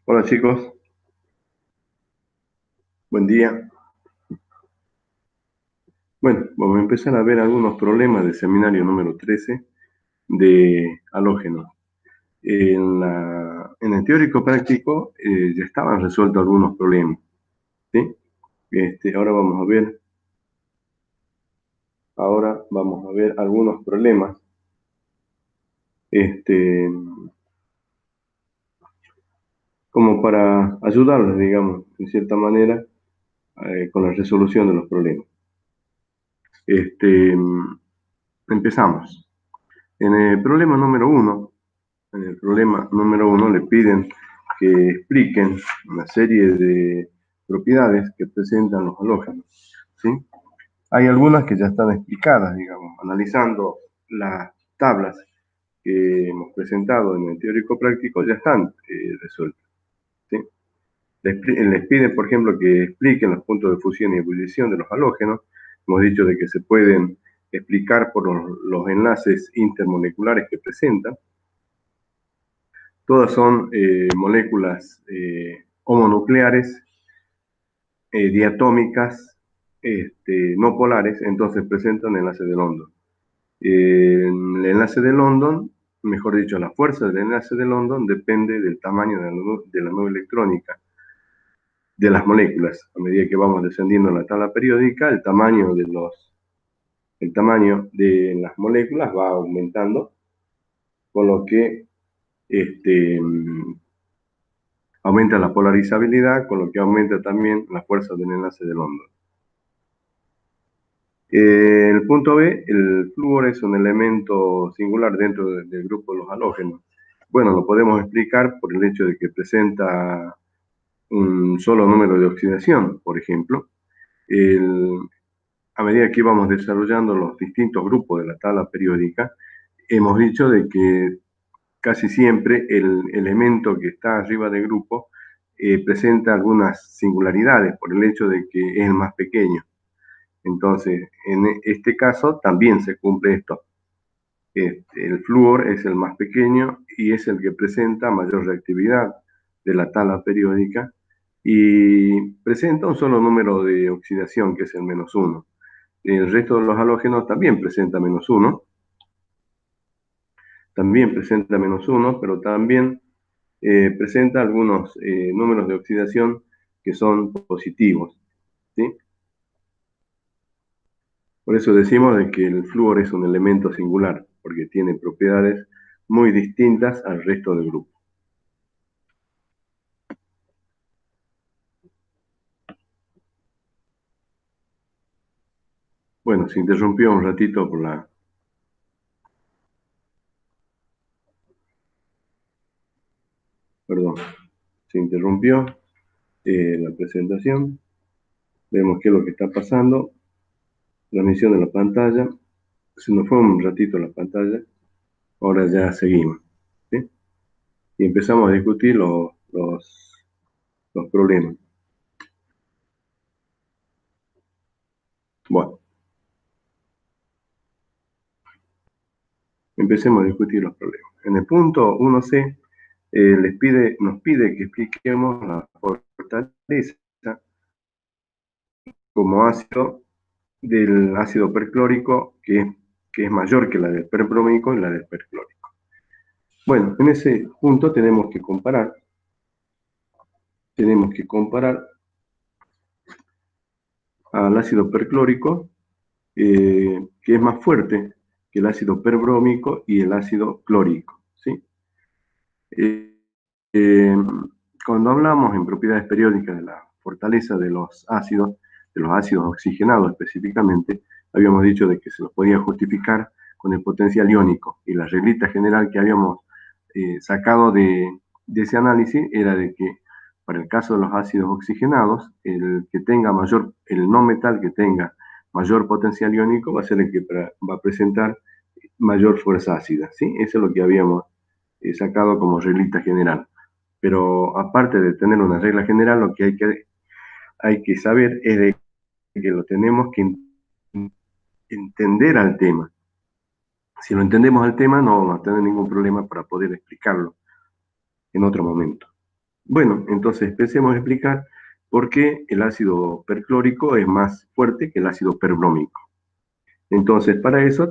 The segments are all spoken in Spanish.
Hola chicos, buen día. Bueno, vamos a empezar a ver algunos problemas del seminario número 13 de halógenos. En el teórico práctico ya estaban resueltos algunos problemas, ¿sí? Ahora vamos a ver algunos problemas este, como para ayudarles, digamos, de cierta manera, con la resolución de los problemas. Este, Empezamos. En el problema número uno le piden que expliquen una serie de propiedades que presentan los halógenos, ¿sí? Hay algunas que ya están explicadas, digamos, analizando las tablas que hemos presentado en el teórico práctico, ya están resueltas, ¿sí? Les piden, por ejemplo, que expliquen los puntos de fusión y ebullición de los halógenos. Hemos dicho de que se pueden explicar por los enlaces intermoleculares que presentan. Todas son moléculas homonucleares, diatómicas, no polares, entonces presentan enlace de London. El enlace de London, mejor dicho, la fuerza del enlace de London depende del tamaño de la nube electrónica de las moléculas. A medida que vamos descendiendo en la tabla periódica, el tamaño de las moléculas va aumentando, con lo que aumenta la polarizabilidad, con lo que aumenta también la fuerza del enlace de London. El punto B, el flúor es un elemento singular dentro del grupo de los halógenos. Bueno, lo podemos explicar por el hecho de que presenta un solo número de oxidación, por ejemplo. A medida que íbamos desarrollando los distintos grupos de la tabla periódica, hemos dicho de que casi siempre el elemento que está arriba del grupo presenta algunas singularidades por el hecho de que es el más pequeño. Entonces, en este caso también se cumple esto. El flúor es el más pequeño y es el que presenta mayor reactividad de la tabla periódica y presenta un solo número de oxidación, que es el -1. El resto de los halógenos también presenta -1, pero también presenta algunos números de oxidación que son positivos, ¿sí? Por eso decimos de que el flúor es un elemento singular, porque tiene propiedades muy distintas al resto del grupo. Bueno, se interrumpió un ratito por la... Perdón, se interrumpió la presentación. Vemos qué es lo que está pasando. Transmisión de la pantalla. Se nos fue un ratito la pantalla. Ahora ya seguimos, ¿sí? Y empezamos a discutir los problemas. Bueno, empecemos a discutir los problemas. En el punto 1C, nos pide que expliquemos la fortaleza como ácido del ácido perclórico, que es mayor que la del perbrómico y la del perclórico. Bueno, en ese punto tenemos que comparar al ácido perclórico, que es más fuerte que el ácido perbrómico y el ácido clórico, ¿sí? Eh, Cuando hablamos en propiedades periódicas de la fortaleza de los ácidos oxigenados específicamente, habíamos dicho de que se los podía justificar con el potencial iónico, y la reglita general que habíamos sacado de ese análisis era de que para el caso de los ácidos oxigenados, el no metal que tenga mayor potencial iónico va a ser el que va a presentar mayor fuerza ácida, ¿sí? Eso es lo que habíamos sacado como reglita general. Pero aparte de tener una regla general, lo que hay que saber es de que lo tenemos que entender al tema. Si lo entendemos al tema, no vamos a tener ningún problema para poder explicarlo en otro momento. Bueno, entonces empecemos a explicar por qué el ácido perclórico es más fuerte que el ácido perbrómico. Entonces, para eso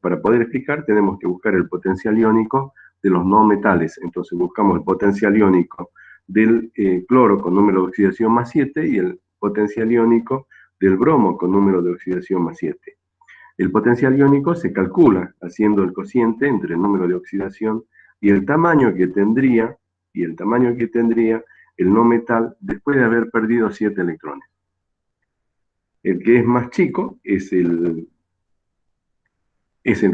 para poder explicar, tenemos que buscar el potencial iónico de los no metales. Entonces, buscamos el potencial iónico del cloro con número de oxidación más 7 y el potencial iónico del bromo con número de oxidación más 7. El potencial iónico se calcula haciendo el cociente entre el número de oxidación y el tamaño que tendría, el no metal después de haber perdido 7 electrones. El que es más chico es el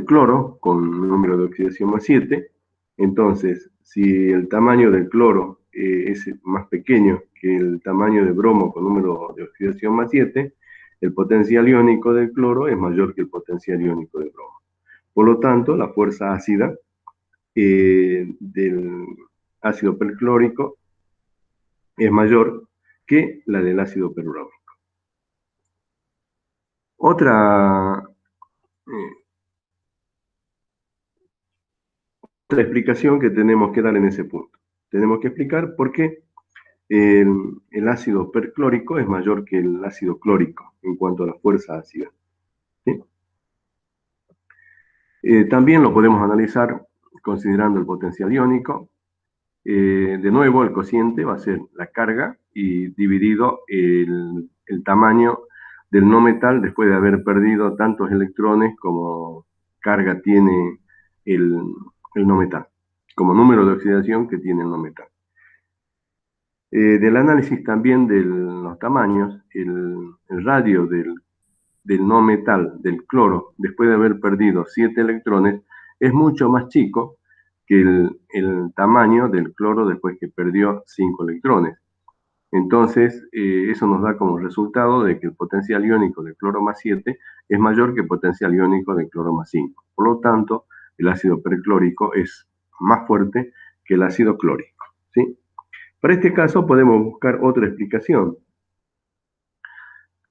cloro con número de oxidación más 7. Entonces, si el tamaño del cloro es más pequeño que el tamaño de bromo con número de oxidación más 7, el potencial iónico del cloro es mayor que el potencial iónico del bromo. Por lo tanto, la fuerza ácida del ácido perclórico es mayor que la del ácido perbrómico. Otra explicación que tenemos que dar en ese punto. Tenemos que explicar por qué el ácido perclórico es mayor que el ácido clórico en cuanto a la fuerza ácida. ¿Sí? También lo podemos analizar considerando el potencial iónico. De nuevo, el cociente va a ser la carga y dividido el tamaño del no metal después de haber perdido tantos electrones como carga tiene el no metal, como número de oxidación que tiene el no metal. Del análisis también de los tamaños, el radio del no metal, del cloro, después de haber perdido 7 electrones, es mucho más chico que el tamaño del cloro después que perdió 5 electrones. Entonces, eso nos da como resultado de que el potencial iónico del cloro más 7 es mayor que el potencial iónico del cloro más 5. Por lo tanto, el ácido perclórico es más fuerte que el ácido clórico, ¿sí? Para este caso podemos buscar otra explicación.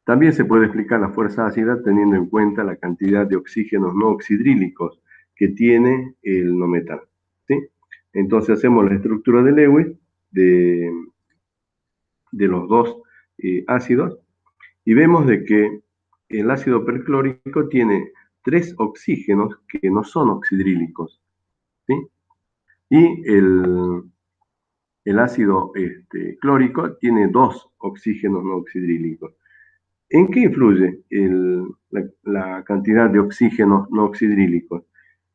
También se puede explicar la fuerza ácida teniendo en cuenta la cantidad de oxígenos no oxidrílicos que tiene el no metal, ¿sí? Entonces hacemos la estructura de Lewis de los dos ácidos y vemos de que el ácido perclórico tiene 3 oxígenos que no son oxidrílicos, ¿sí? Y el ácido clórico tiene 2 oxígenos no oxidrílicos. ¿En qué influye la cantidad de oxígenos no oxidrílicos?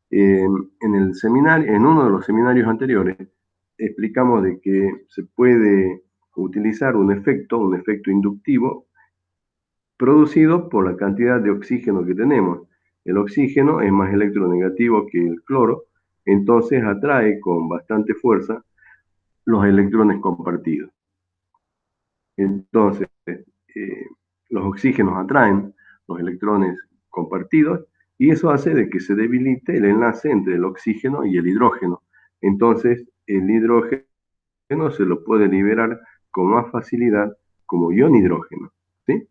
En uno de los seminarios anteriores, explicamos de que se puede utilizar un efecto inductivo producido por la cantidad de oxígeno que tenemos. El oxígeno es más electronegativo que el cloro, entonces atrae con bastante fuerza los electrones compartidos. Entonces, los oxígenos atraen los electrones compartidos y eso hace de que se debilite el enlace entre el oxígeno y el hidrógeno. Entonces, el hidrógeno se lo puede liberar con más facilidad como ion hidrógeno, ¿sí?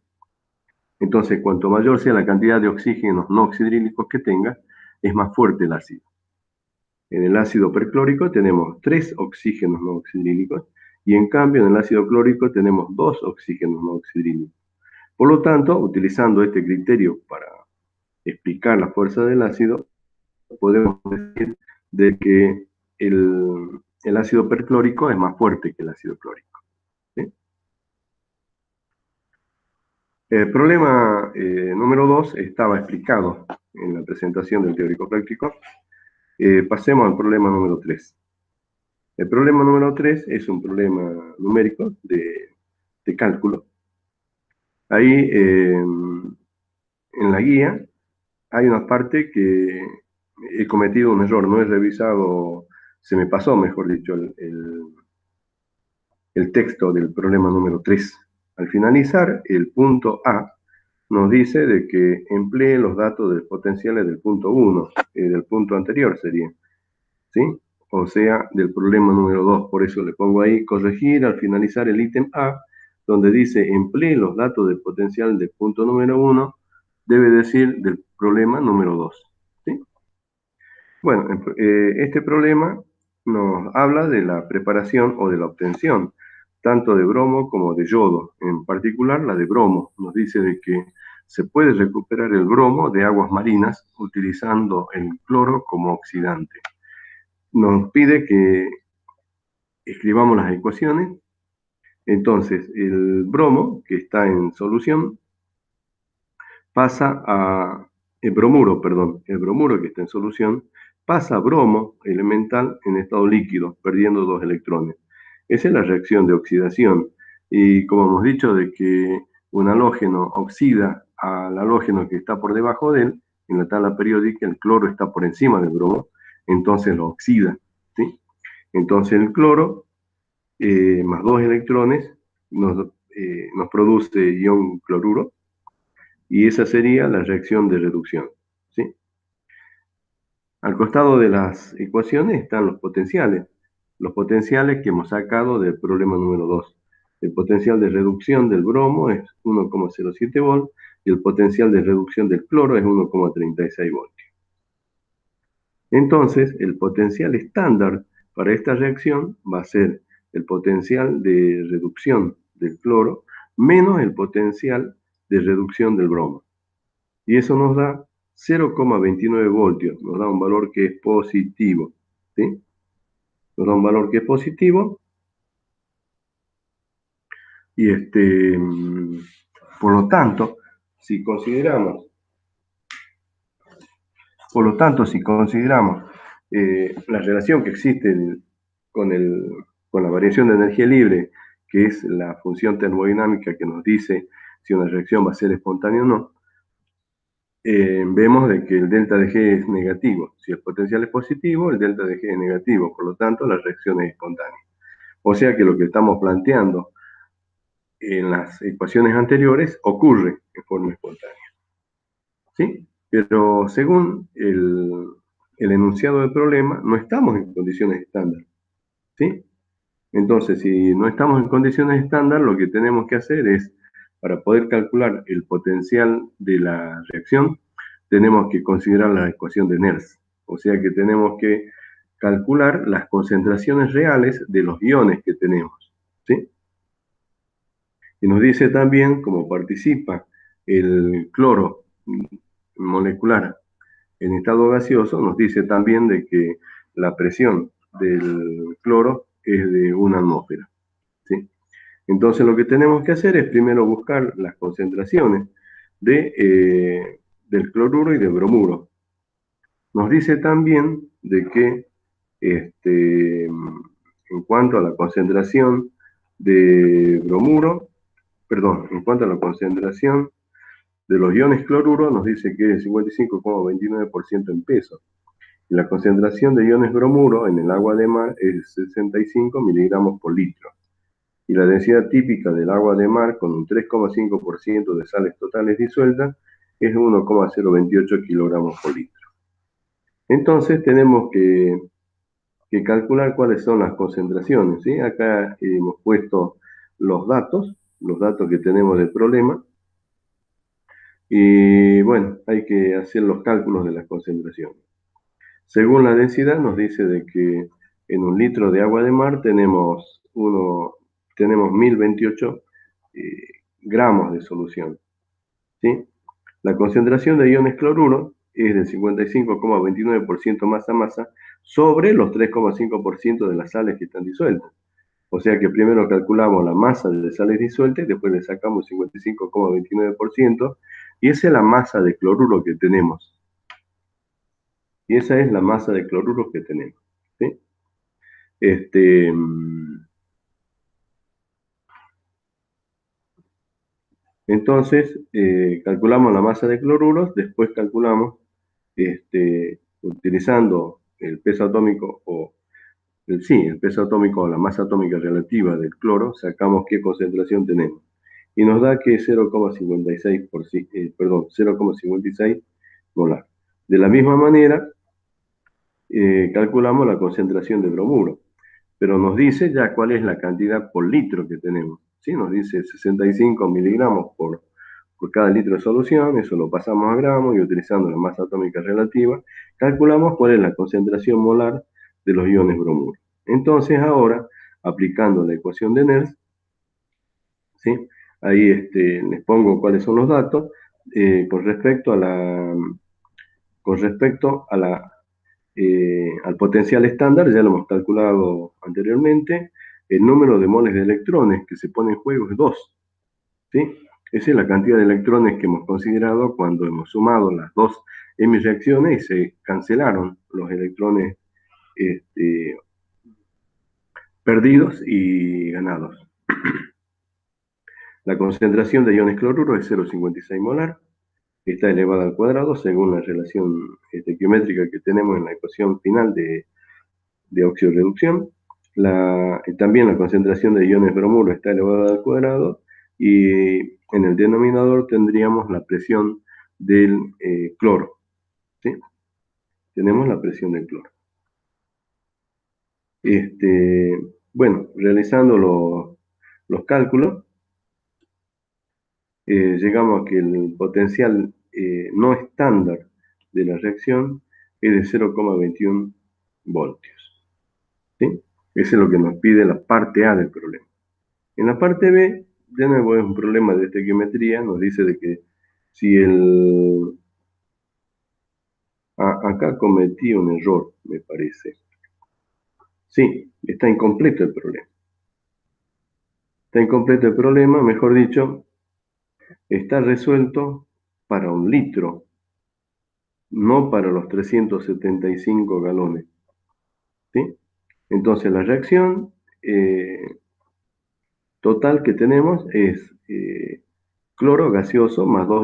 Entonces, cuanto mayor sea la cantidad de oxígenos no oxidrílicos que tenga, es más fuerte el ácido. En el ácido perclórico tenemos 3 oxígenos no oxidrílicos y en cambio en el ácido clórico tenemos 2 oxígenos no oxidrílicos. Por lo tanto, utilizando este criterio para explicar la fuerza del ácido, podemos decir de que el ácido perclórico es más fuerte que el ácido clórico, ¿sí? El problema número 2 estaba explicado en la presentación del teórico práctico. Pasemos al problema número 3. El problema número 3 es un problema numérico de cálculo. Ahí en la guía hay una parte que he cometido un error, no he revisado, se me pasó, mejor dicho, el texto del problema número 3. Al finalizar, el punto A nos dice de que emplee los datos de potenciales del punto 1, del punto anterior sería, ¿sí? O sea, del problema número 2. Por eso le pongo ahí, corregir al finalizar el ítem A, donde dice emplee los datos de potencial del punto número 1 debe decir del problema número 2. ¿Sí? Bueno, este problema nos habla de la preparación o de la obtención tanto de bromo como de yodo. En particular, la de bromo nos dice de que se puede recuperar el bromo de aguas marinas utilizando el cloro como oxidante. Nos pide que escribamos las ecuaciones. Entonces, el bromo que está en solución pasa a el bromuro que está en solución pasa a bromo elemental en estado líquido, perdiendo 2 electrones. Esa es la reacción de oxidación. Y como hemos dicho, de que un halógeno oxida al halógeno que está por debajo de él, en la tabla periódica el cloro está por encima del bromo, entonces lo oxida. ¿Sí? Entonces el cloro, más 2 electrones, nos produce ion cloruro, y esa sería la reacción de reducción. ¿Sí? Al costado de las ecuaciones están los potenciales que hemos sacado del problema número 2. El potencial de reducción del bromo es 1,07 volts y el potencial de reducción del cloro es 1,36 voltios. Entonces, el potencial estándar para esta reacción va a ser el potencial de reducción del cloro menos el potencial de reducción del bromo. Y eso nos da 0,29 voltios, nos da un valor que es positivo. ¿Sí? Nos da un valor que es positivo y por lo tanto, si consideramos, si consideramos la relación que existe con, el, con la variación de energía libre, que es la función termodinámica que nos dice si una reacción va a ser espontánea o no, vemos de que el delta de G es negativo. Si el potencial es positivo, el delta de G es negativo, por lo tanto la reacción es espontánea. O sea que lo que estamos planteando en las ecuaciones anteriores ocurre en forma espontánea. ¿Sí? Pero según el enunciado del problema, no estamos en condiciones estándar. ¿Sí? Entonces, si no estamos en condiciones estándar, lo que tenemos que hacer es, para poder calcular el potencial de la reacción, tenemos que considerar la ecuación de Nernst. O sea que tenemos que calcular las concentraciones reales de los iones que tenemos. ¿Sí? Y nos dice también, cómo participa el cloro molecular en estado gaseoso, nos dice también de que la presión del cloro es de 1 atmósfera. ¿Sí? Entonces lo que tenemos que hacer es primero buscar las concentraciones del cloruro y del bromuro. Nos dice también de que en cuanto a la concentración de bromuro, perdón, en cuanto a la concentración de los iones cloruro, nos dice que es 55,29% en peso. Y la concentración de iones bromuro en el agua de mar es 65 miligramos por litro. Y la densidad típica del agua de mar con un 3,5% de sales totales disueltas es 1,028 kilogramos por litro. Entonces tenemos que calcular cuáles son las concentraciones. ¿Sí? Acá hemos puesto los datos que tenemos del problema. Y bueno, hay que hacer los cálculos de las concentraciones. Según la densidad nos dice de que en un litro de agua de mar tenemos 1028 gramos de solución. ¿Sí? La concentración de iones cloruro es del 55,29% masa-masa sobre los 3,5% de las sales que están disueltas. O sea que primero calculamos la masa de sales disueltas, después le sacamos 55,29%, y esa es la masa de cloruro que tenemos. Y esa es la masa de cloruro que tenemos. ¿Sí? Entonces, calculamos la masa de cloruros, después calculamos, utilizando el peso atómico el peso atómico o la masa atómica relativa del cloro, sacamos qué concentración tenemos. Y nos da que es 0,56 molar. De la misma manera, calculamos la concentración de bromuro, pero nos dice ya cuál es la cantidad por litro que tenemos. ¿Sí? Nos dice 65 miligramos por por cada litro de solución, eso lo pasamos a gramos y utilizando la masa atómica relativa, calculamos cuál es la concentración molar de los iones bromuro. Entonces ahora, aplicando la ecuación de Nernst, ¿sí? Ahí les pongo cuáles son los datos con respecto a al potencial estándar, ya lo hemos calculado anteriormente. El número de moles de electrones que se pone en juego es 2, ¿sí? Esa es la cantidad de electrones que hemos considerado cuando hemos sumado las dos hemireacciones y se cancelaron los electrones perdidos y ganados. La concentración de iones cloruro es 0,56 molar, está elevada al cuadrado según la relación estequiométrica que tenemos en la ecuación final de oxidorreducción. También la concentración de iones bromuro está elevada al cuadrado y en el denominador tendríamos la presión del cloro, ¿sí? Tenemos la presión del cloro. Bueno, realizando los cálculos, llegamos a que el potencial no estándar de la reacción es de 0,21 voltios, ¿sí? Eso es lo que nos pide la parte A del problema. En la parte B, de nuevo es un problema de estequiometría, nos dice de que si acá cometí un error, me parece. Sí, está incompleto el problema. Está incompleto el problema, mejor dicho, está resuelto para 1 litro, no para los 375 galones, ¿sí? Entonces la reacción total que tenemos es cloro gaseoso más 2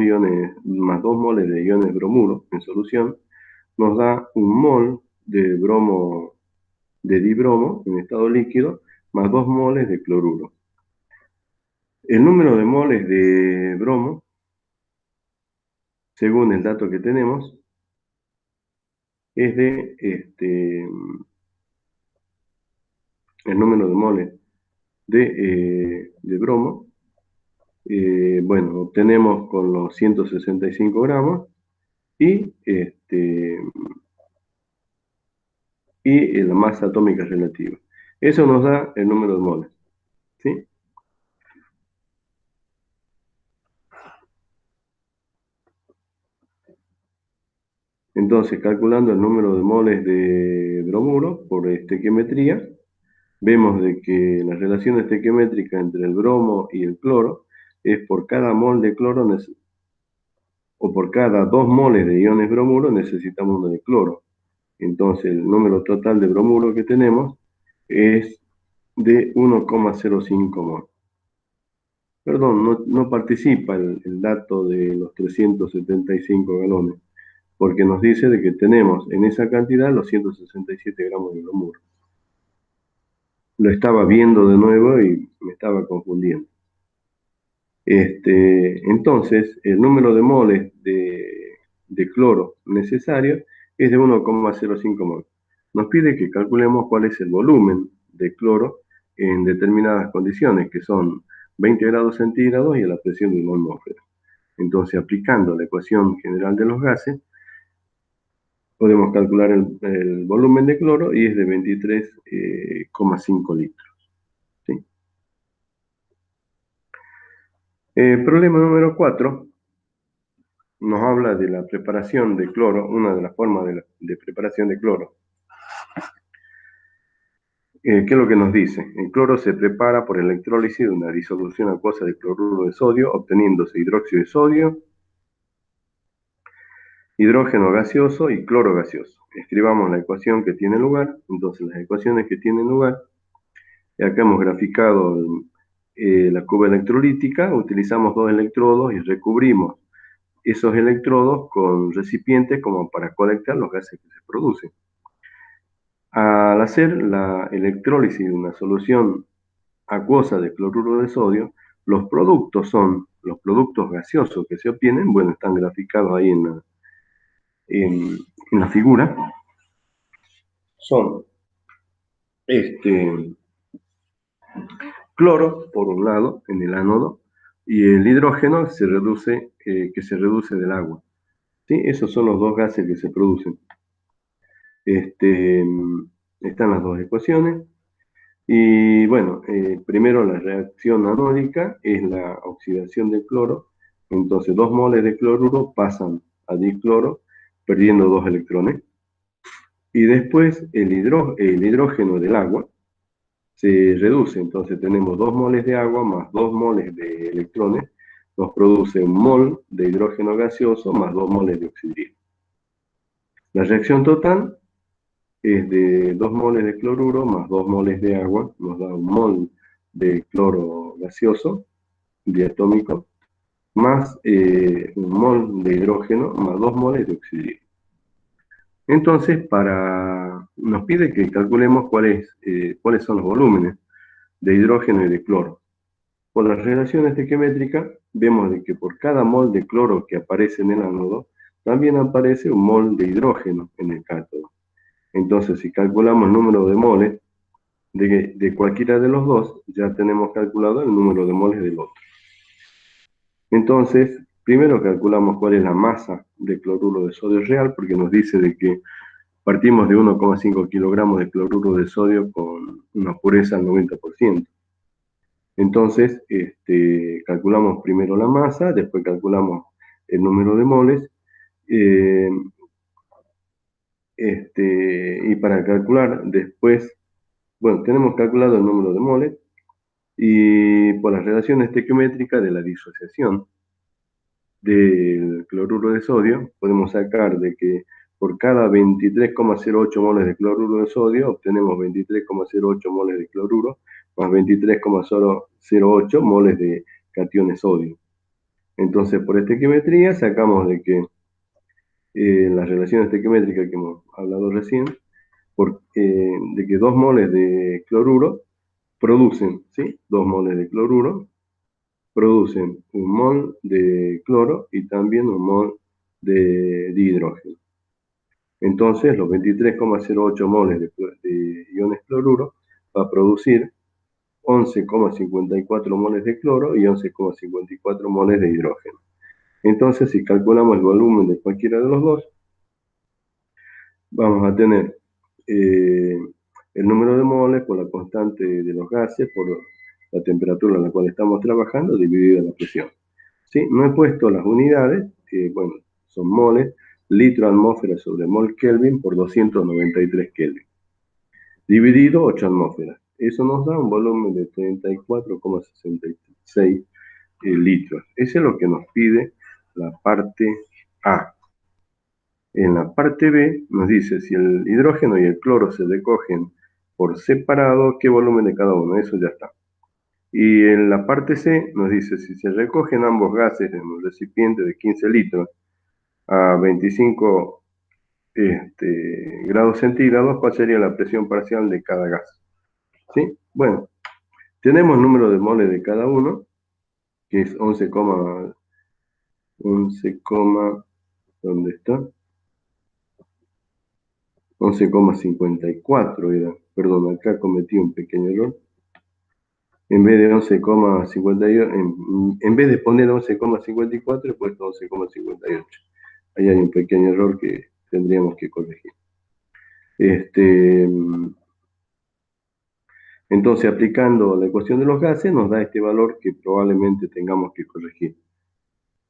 moles de iones bromuro en solución, nos da 1 mol de dibromo en estado líquido más 2 moles de cloruro. El número de moles de bromo, según el dato que tenemos, es el número de moles de bromo. Bueno, obtenemos con los 165 gramos y la masa atómica relativa. Eso nos da el número de moles, ¿sí? Entonces, calculando el número de moles de bromuro por estequiometría, vemos de que la relación estequiométrica entre el bromo y el cloro es por cada mol de cloro o por cada 2 moles de iones bromuro necesitamos 1 de cloro. Entonces, el número total de bromuro que tenemos es de 1,05 mol. Perdón, no participa el dato de los 375 galones, porque nos dice de que tenemos en esa cantidad los 167 gramos de bromuro. Lo estaba viendo de nuevo y me estaba confundiendo. Entonces, el número de moles de cloro necesario es de 1,05 mol. Nos pide que calculemos cuál es el volumen de cloro en determinadas condiciones, que son 20 grados centígrados y a la presión de 1 atmósfera. Entonces, aplicando la ecuación general de los gases, podemos calcular el volumen de cloro y es de 23,5 litros. ¿Sí? Problema número 4 nos habla de la preparación de cloro, una de las formas de preparación de cloro. ¿Qué es lo que nos dice? El cloro se prepara por electrólisis de una disolución acuosa de cloruro de sodio, obteniéndose hidróxido de sodio, hidrógeno gaseoso y cloro gaseoso. Escribamos la ecuación que tiene lugar. Entonces, las ecuaciones que tienen lugar, acá hemos graficado la curva electrolítica, utilizamos 2 electrodos y recubrimos esos electrodos con recipientes como para colectar los gases que se producen. Al hacer la electrólisis de una solución acuosa de cloruro de sodio, los productos gaseosos que se obtienen, bueno, están graficados ahí en la figura, son cloro, por un lado, en el ánodo, y el hidrógeno que se reduce del agua. ¿Sí? Esos son los dos gases que se producen. Están las dos ecuaciones. Y bueno, primero la reacción anódica es la oxidación del cloro. Entonces 2 moles de cloruro pasan a dicloro, perdiendo 2 electrones. Y después el hidrógeno del agua se reduce. Entonces tenemos 2 moles de agua más 2 moles de electrones. Nos produce un mol de hidrógeno gaseoso más 2 moles de oxígeno. La reacción total es de 2 moles de cloruro más 2 moles de agua, nos da un mol de cloro gaseoso diatómico, más un mol de hidrógeno, más 2 moles de oxígeno. Entonces, nos pide que calculemos cuáles son los volúmenes de hidrógeno y de cloro. Por las relaciones estequiométricas, vemos de que por cada mol de cloro que aparece en el ánodo, también aparece un mol de hidrógeno en el cátodo. Entonces, si calculamos el número de moles de cualquiera de los dos, ya tenemos calculado el número de moles del otro. Entonces, primero calculamos cuál es la masa de cloruro de sodio real, porque nos dice de que partimos de 1,5 kilogramos de cloruro de sodio con una pureza al 90%. Entonces, calculamos primero la masa, después calculamos el número de moles, y para calcular después, bueno, tenemos calculado el número de moles, y por las relaciones estequiométricas de la disociación del cloruro de sodio, podemos sacar de que por cada 23,08 moles de cloruro de sodio, obtenemos 23,08 moles de cloruro, más 23,08 moles de cationes sodio. Entonces, por estequiometría, sacamos de que la relación estequiométrica que hemos hablado recién, de que 2 moles de cloruro producen, ¿sí? 2 moles de cloruro producen un mol de cloro y también un mol de hidrógeno. Entonces, los 23,08 moles de iones cloruro va a producir 11,54 moles de cloro y 11,54 moles de hidrógeno. Entonces, si calculamos el volumen de cualquiera de los dos, vamos a tener el número de moles por la constante de los gases, por la temperatura en la cual estamos trabajando, dividida la presión. ¿Sí? No he puesto las unidades, bueno, son moles, litro atmósfera sobre mol Kelvin por 293 Kelvin, dividido 8 atmósferas. Eso nos da un volumen de 34,66 litros. Eso es lo que nos pide la parte A. En la parte B nos dice si el hidrógeno y el cloro se recogen por separado, qué volumen de cada uno, eso ya está. Y en la parte C nos dice si se recogen ambos gases en un recipiente de 15 litros a 25 grados centígrados, ¿cuál sería la presión parcial de cada gas? ¿Sí? Bueno, tenemos el número de moles de cada uno, que es 11, ¿dónde está? 11,54 era, perdón, acá cometí un pequeño error. En vez de 11,58, en vez de poner 11,54, he puesto 11,58. Ahí hay un pequeño error que tendríamos que corregir. Entonces, aplicando la ecuación de los gases, nos da este valor que probablemente tengamos que corregir.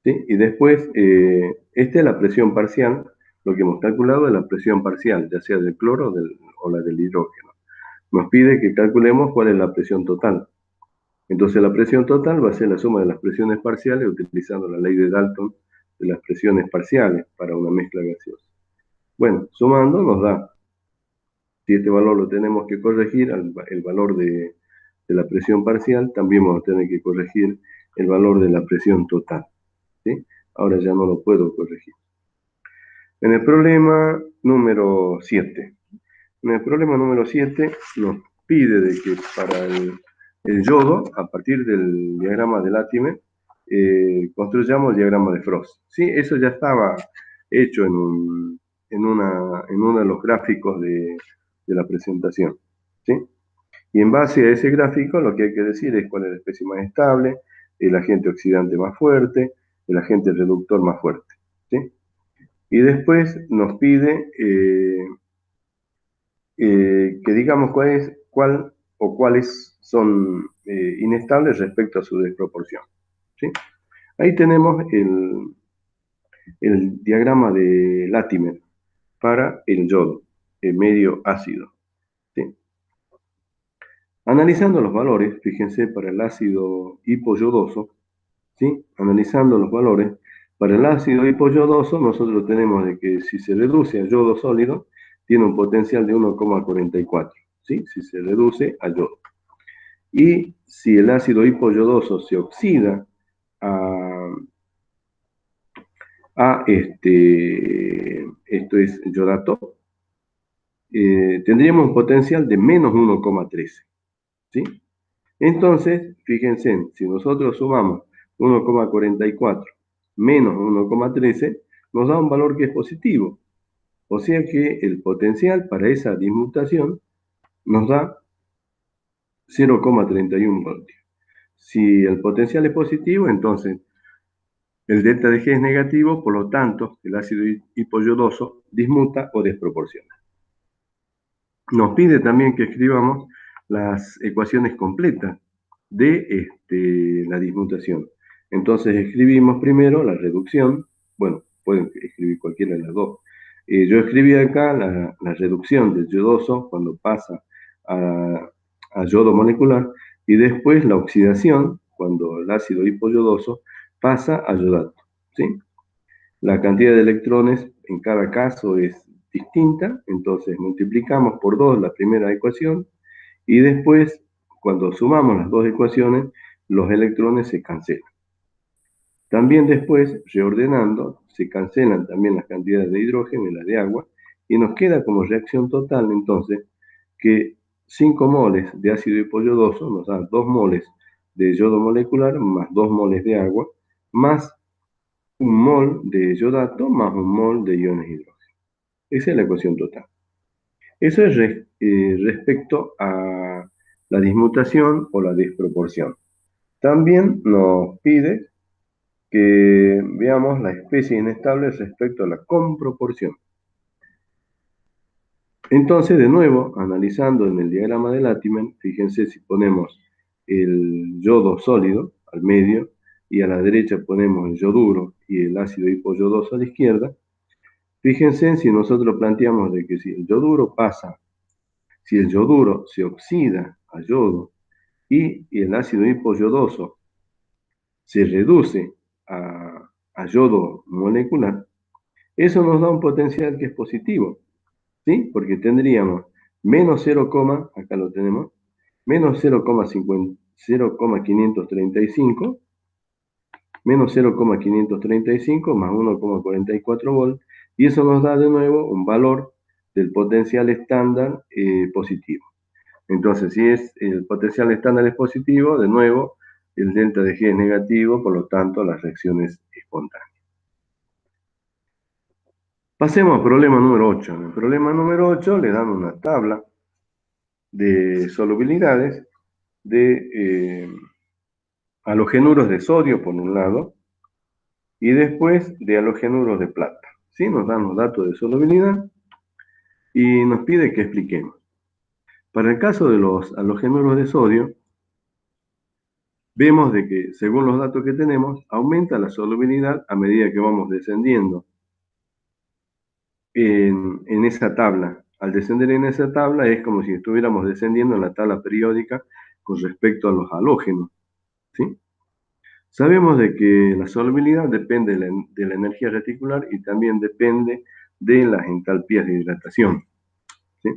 ¿Sí? Y después, esta es la presión parcial. Lo que hemos calculado es la presión parcial, ya sea del cloro o la del hidrógeno. Nos pide que calculemos cuál es la presión total. Entonces la presión total va a ser la suma de las presiones parciales utilizando la ley de Dalton de las presiones parciales para una mezcla gaseosa. Bueno, sumando nos da, si este valor lo tenemos que corregir, el valor de la presión parcial, también vamos a tener que corregir el valor de la presión total. ¿Sí? Ahora ya no lo puedo corregir. En el problema número 7. En el problema número 7 nos pide de que para el yodo, a partir del diagrama de Latimer, construyamos el diagrama de Frost. ¿Sí? Eso ya estaba hecho en uno de los gráficos de la presentación. ¿Sí? Y en base a ese gráfico, lo que hay que decir es cuál es la especie más estable, el agente oxidante más fuerte, el agente reductor más fuerte, ¿sí? Y después nos pide que digamos cuál o cuáles son inestables respecto a su desproporción, ¿sí? Ahí tenemos el diagrama de Latimer para el yodo, el medio ácido, ¿sí? Analizando los valores, fíjense, para el ácido hipoyodoso, ¿sí? Analizando los valores, para el ácido hipoyodoso nosotros tenemos de que si se reduce a yodo sólido, tiene un potencial de 1,44, ¿sí? Si se reduce a yodo. Y si el ácido hipoyodoso se oxida esto es yodato, tendríamos un potencial de menos 1,13, ¿sí? Entonces, fíjense, si nosotros sumamos 1,44 menos 1,13, nos da un valor que es positivo. O sea que el potencial para esa dismutación nos da 0,31 voltios. Si el potencial es positivo, entonces el delta de G es negativo, por lo tanto, el ácido hipoyodoso dismuta o desproporciona. Nos pide también que escribamos las ecuaciones completas de la dismutación. Entonces escribimos primero la reducción, bueno, pueden escribir cualquiera de las dos. Yo escribí acá la reducción del yodoso cuando pasa a yodo molecular y después la oxidación cuando el ácido hipoyodoso pasa a yodato, ¿sí? La cantidad de electrones en cada caso es distinta, entonces multiplicamos por 2 la primera ecuación y después, cuando sumamos las dos ecuaciones, los electrones se cancelan. También después, reordenando, se cancelan también las cantidades de hidrógeno y las de agua, y nos queda como reacción total, entonces, que 5 moles de ácido hipoyodoso nos da 2 moles de yodo molecular más 2 moles de agua, más un mol de yodato más un mol de iones hidrógeno. Esa es la ecuación total. Eso es respecto a la dismutación o la desproporción. También nos pide que veamos la especie inestable respecto a la comproporción. Entonces, de nuevo, analizando en el diagrama de Latimer, fíjense si ponemos el yodo sólido al medio y a la derecha ponemos el yoduro y el ácido hipoyodoso a la izquierda. Fíjense si nosotros planteamos de que si el yoduro se oxida a yodo y el ácido hipoyodoso se reduce a yodo molecular, eso nos da un potencial que es positivo, ¿sí? Porque tendríamos menos 0, acá lo tenemos, menos 0,535, menos 0,535 más 1,44 volt, y eso nos da de nuevo un valor del potencial estándar positivo. Entonces, si el potencial estándar es positivo, de nuevo, el delta de G es negativo, por lo tanto, la reacción es espontánea. Pasemos al problema número 8. En el problema número 8 le dan una tabla de solubilidades de halogenuros de sodio, por un lado, y después de halogenuros de plata. ¿Sí? Nos dan los datos de solubilidad y nos pide que expliquemos. Para el caso de los halogenuros de sodio, vemos de que, según los datos que tenemos, aumenta la solubilidad a medida que vamos descendiendo en esa tabla. Al descender en esa tabla es como si estuviéramos descendiendo en la tabla periódica con respecto a los halógenos, ¿sí? Sabemos de que la solubilidad depende de la energía reticular y también depende de las entalpías de hidratación, ¿sí?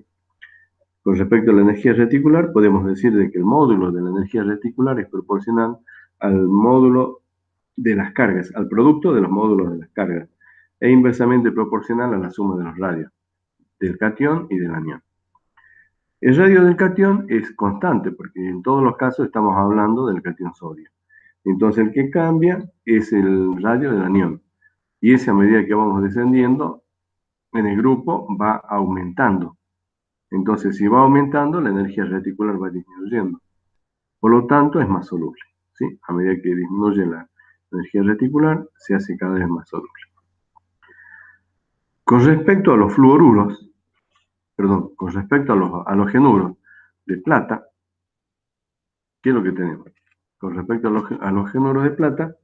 Con respecto a la energía reticular, podemos decir de que el módulo de la energía reticular es proporcional al módulo de las cargas, al producto de los módulos de las cargas, e inversamente proporcional a la suma de los radios, del catión y del anión. El radio del catión es constante, porque en todos los casos estamos hablando del catión sodio. Entonces el que cambia es el radio del anión, y ese a medida que vamos descendiendo en el grupo va aumentando. Entonces si va aumentando, la energía reticular va disminuyendo. Por lo tanto, es más soluble, ¿sí? A medida que disminuye la energía reticular, se hace cada vez más soluble. Con respecto a los fluoruros, perdón, con respecto a los halogenuros de plata, ¿qué es lo que tenemos? Con respecto a los halogenuros de plata,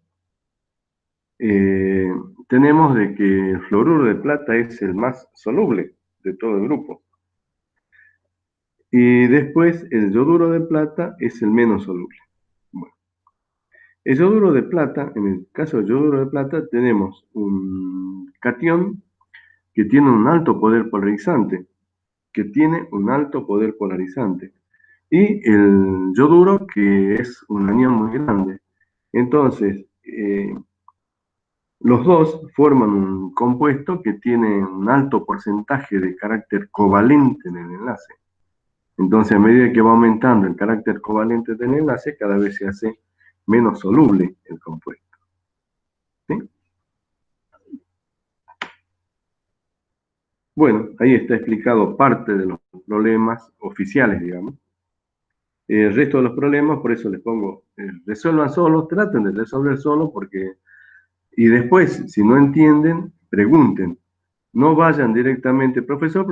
tenemos de que el fluoruro de plata es el más soluble de todo el grupo. Y después el yoduro de plata es el menos soluble. Bueno, el yoduro de plata, en el caso del yoduro de plata, tenemos un catión que tiene un alto poder polarizante, y el yoduro que es un anión muy grande. Entonces, los dos forman un compuesto que tiene un alto porcentaje de carácter covalente en el enlace. Entonces, a medida que va aumentando el carácter covalente del enlace, cada vez se hace menos soluble el compuesto. ¿Sí? Bueno, ahí está explicado parte de los problemas oficiales, digamos. El resto de los problemas, por eso les pongo, resuelvan solos, traten de resolver solos, porque, y después, si no entienden, pregunten. No vayan directamente, profesor,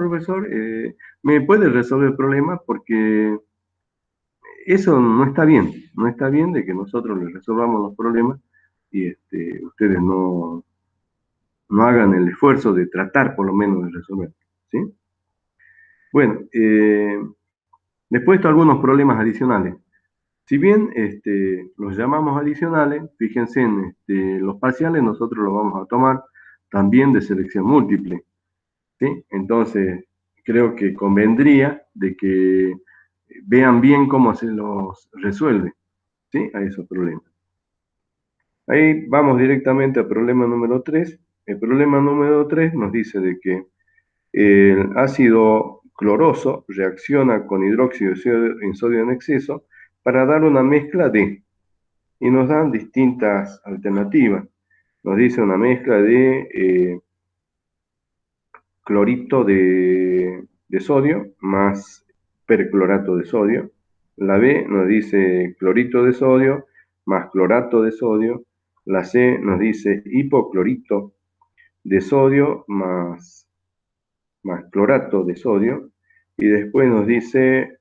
¿me puede resolver el problema? Porque eso no está bien de que nosotros les resolvamos los problemas y ustedes no hagan el esfuerzo de tratar por lo menos de resolver, ¿sí? Bueno, después algunos problemas adicionales. Si bien los llamamos adicionales, fíjense en los parciales, nosotros los vamos a tomar también de selección múltiple, ¿sí? Entonces, creo que convendría de que vean bien cómo se los resuelve, ¿sí? A esos problemas. Ahí vamos directamente al problema número 3. El problema número 3 nos dice de que el ácido cloroso reacciona con hidróxido de sodio en exceso para dar una mezcla de, y nos dan distintas alternativas. Nos dice una mezcla de clorito de sodio más perclorato de sodio. La B nos dice clorito de sodio más clorato de sodio. La C nos dice hipoclorito de sodio más clorato de sodio. Y después nos dice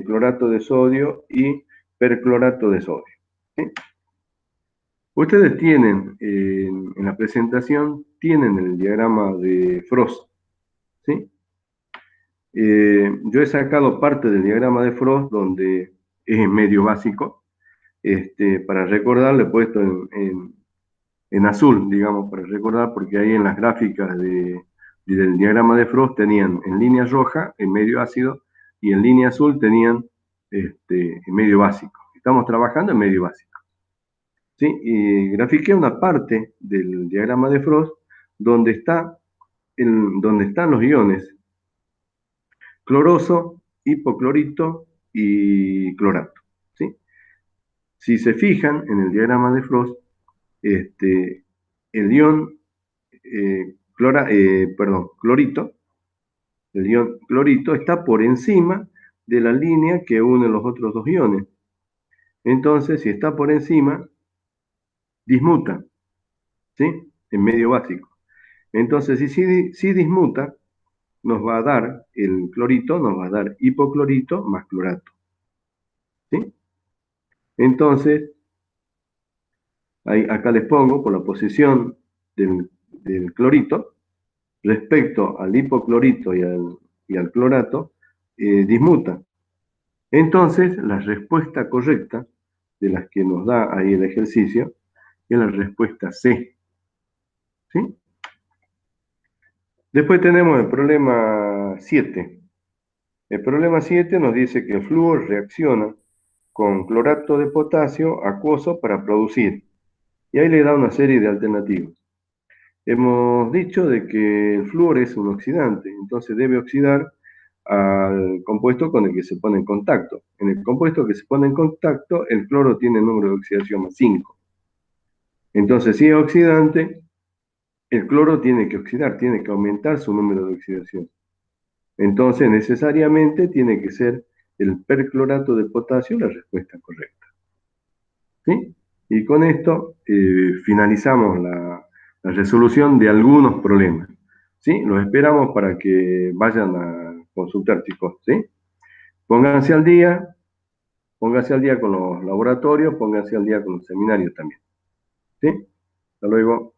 clorato de sodio y perclorato de sodio. ¿Sí? Ustedes tienen en la presentación, tienen el diagrama de Frost. ¿Sí? Yo he sacado parte del diagrama de Frost donde es medio básico. Para recordar, le he puesto en azul, digamos, para recordar, porque ahí en las gráficas del diagrama de Frost tenían en línea roja en medio ácido y en línea azul tenían en medio básico. Estamos trabajando en medio básico. ¿Sí? Y grafiqué una parte del diagrama de Frost donde están los iones cloroso, hipoclorito y clorato. ¿Sí? Si se fijan en el diagrama de Frost, el ion clorito, el ion clorito está por encima de la línea que une los otros dos iones. Entonces, si está por encima, dismuta, ¿sí? En medio básico. Entonces, si dismuta, nos va a dar, el clorito nos va a dar hipoclorito más clorato, ¿sí? Entonces, acá les pongo por la posición del clorito respecto al hipoclorito y al clorato, dismuta. Entonces, la respuesta correcta de las que nos da ahí el ejercicio es la respuesta C. ¿Sí? Después tenemos el problema 7. El problema 7 nos dice que el flúor reacciona con clorato de potasio acuoso para producir. Y ahí le da una serie de alternativas. Hemos dicho de que el flúor es un oxidante, entonces debe oxidar al compuesto con el que se pone en contacto. En el compuesto que se pone en contacto, el cloro tiene el número de oxidación más 5. Entonces, si es oxidante, el cloro tiene que oxidar, tiene que aumentar su número de oxidación. Entonces, necesariamente tiene que ser el perclorato de potasio la respuesta correcta. ¿sí? Y con esto finalizamos la resolución de algunos problemas, ¿sí? Los esperamos para que vayan a consultar, chicos, ¿sí? Pónganse al día, pónganse al día con los laboratorios, pónganse al día con los seminarios también, ¿sí? Hasta luego.